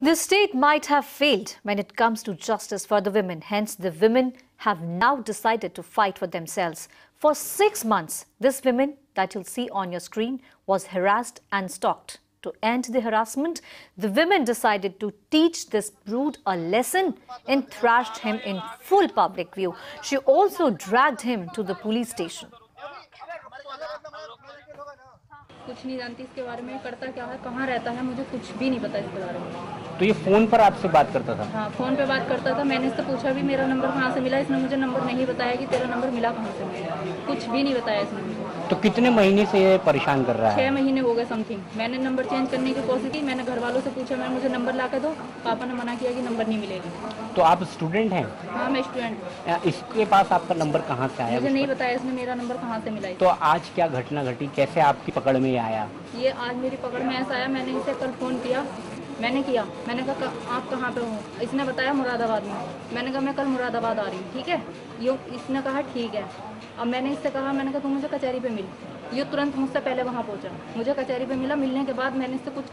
The state might have failed when it comes to justice for the women. Hence, the women have now decided to fight for themselves. For 6 months, this woman that you'll see on your screen was harassed and stalked. To end the harassment, the women decided to teach this brute a lesson and thrashed him in full public view. She also dragged him to the police station. कुछ नहीं जानती इसके बारे में, करता क्या है, कहाँ रहता है, मुझे कुछ भी नहीं पता इसके बारे में। तो ये फोन पर आपसे बात करता था? हाँ, फोन पे बात करता था। मैंने इससे पूछा भी मेरा नंबर कहाँ से मिला, इसने मुझे नंबर नहीं बताया कि तेरा नंबर मिला कहाँ से मिला, कुछ भी नहीं बताया इसने मुझे। तो कितने महीने से ये परेशान कर रहा है? 6 महीने हो गए समथिंग। मैंने नंबर चेंज करने की कोशिश की, मैंने घर वालों से पूछा, मैं मुझे नंबर ला के दो, पापा ने मना किया कि नंबर नहीं मिलेगी। तो आप स्टूडेंट हैं? हाँ, मैं स्टूडेंट। इसके पास आपका नंबर कहाँ से आया? मुझे नहीं बताया इसने मेरा नंबर कहाँ से मिला। तो आज क्या घटना घटी, कैसे आपकी पकड़ में आया? ये आज मेरी पकड़ में ऐसा आया, मैंने इसे कल फ़ोन किया, मैंने कहा आप कहाँ पे हो? इसने बताया मुरादाबाद में। मैंने कहा मैं कल मुरादाबाद आ रही हूँ, ठीक है? यो इसने कहा ठीक है। अब मैंने इससे कहा, मैंने कहा तू मुझे कचहरी पे मिल। ये तुरंत मुझसे पहले वहाँ पहुँचा, मुझे कचहरी पे मिला। मिलने के बाद मैंने इससे कुछ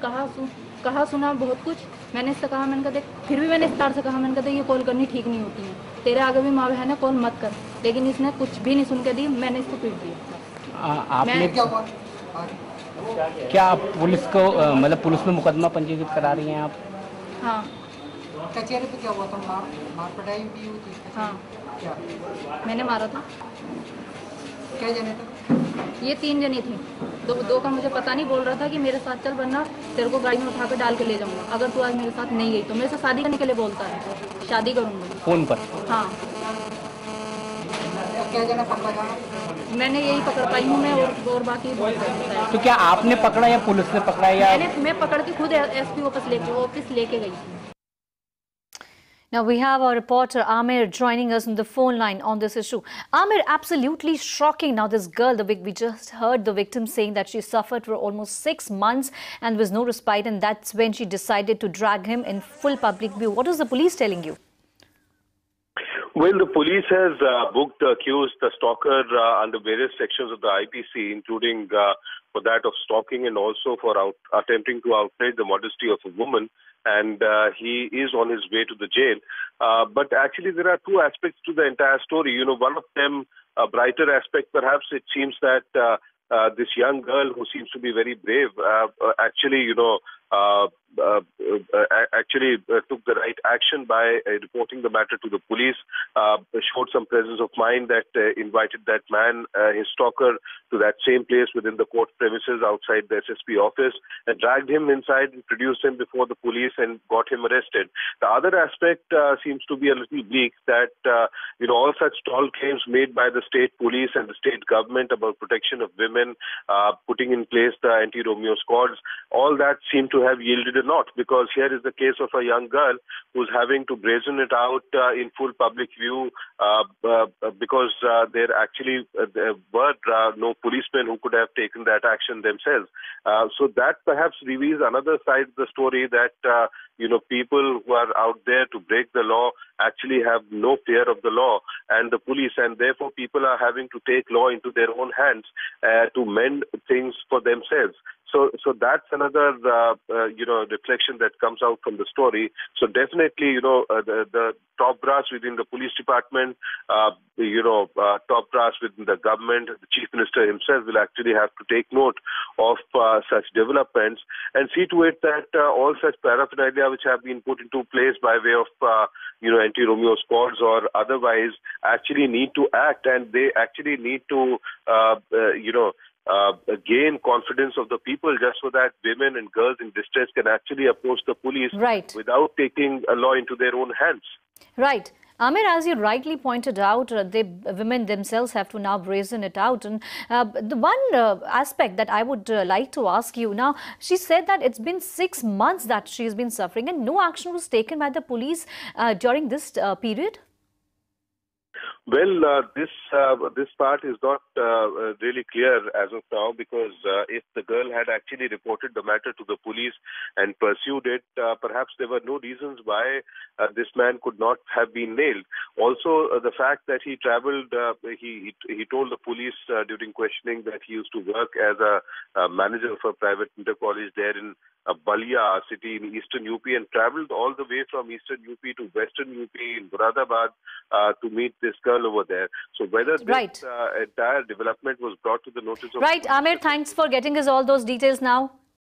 कहा सुना बहुत कुछ। मैंने इससे कहा, मैंने कहा देख, फिर भी मैंने इस तार से कहा, मैंने कहा देख ये कॉल करनी ठीक नहीं होती है, तेरे आगे भी माँ बहन है, कॉल मत कर। लेकिन इसने कुछ भी नहीं सुन के दी, मैंने इसको पीट दिया। क्या पुलिस को मतलब पुलिस में मुकदमा पंजीकृत करा रही हैं आप? हाँ। कचहरी पे क्या हुआ था? मार पिटाई भी हुई थी? हाँ। क्या मैंने मारा था। क्या जने थे? ये 3 जनी थी। दो का मुझे पता नहीं, बोल रहा था कि मेरे साथ चल वरना तेरे को गाड़ी में उठा कर डाल के ले जाऊंगा, अगर तू आज मेरे साथ नहीं गई तो। मेरे से शादी करने के लिए बोलता है, शादी करूंगा फोन पर। हाँ। क्या जना पकड़ा गया? मैंने यही पकड़ पाई हूँ मैं, और बाकी तो क्या आपने पकड़ा या पुलिस ने पकड़ा? या मैं पकड़ के खुद एसपी ऑफिस लेके गई थी। Now we have our reporter Amir joining us on the phone line on this issue. Amir, absolutely shocking. Now this girl, we just heard the victim saying that she suffered for almost 6 months and was no respite, and that's when she decided to drag him in full public view. What is the police telling you? Well, the police has booked the accused, the stalker, under various sections of the IPC, including for that of stalking and also for attempting to outrage the modesty of a woman. And he is on his way to the jail. But actually, there are 2 aspects to the entire story. You know, one of them, a brighter aspect, perhaps it seems that this young girl who seems to be very brave, actually, took the right action by reporting the matter to the police, showed some presence of mind that invited that man, his stalker, to that same place within the court premises outside the SSP office, and dragged him inside, introduced him before the police, and got him arrested. The other aspect seems to be a little bleak, that all such tall claims made by the state police and the state government about protection of women, putting in place the anti-Romeo squads, all that seem to have yielded a lot, because here is the case of a young girl who's having to brazen it out in full public view because there actually were no policemen who could have taken that action themselves. So that perhaps reveals another side of the story, that people who are out there to break the law actually have no fear of the law and the police, and therefore people are having to take law into their own hands to mend things for themselves. So that's another, reflection that comes out from the story. So definitely, the top brass within the police department, top brass within the government, the chief minister himself will actually have to take note of such developments and see to it that all such paraphernalia which have been put into place by way of, anti-Romeo squads or otherwise actually need to act, and they actually need to, gain confidence of the people, just so that women and girls in distress can actually approach the police without taking a law into their own hands. Right. Amir, as you rightly pointed out, the women themselves have to now brazen it out. And the one aspect that I would like to ask you now, she said that it's been 6 months that she's been suffering and no action was taken by the police during this period. Well, this part is not really clear as of now, because if the girl had actually reported the matter to the police and pursued it, perhaps there were no reasons why this man could not have been nailed. Also, the fact that he travelled, he told the police during questioning that he used to work as a manager for a private inter-college there in Balia, a city in eastern UP, and travelled all the way from eastern UP to western UP in Muradabad to meet this girl over there. So whether this entire development was brought to the notice of... Right, Amir, thanks for getting us all those details now.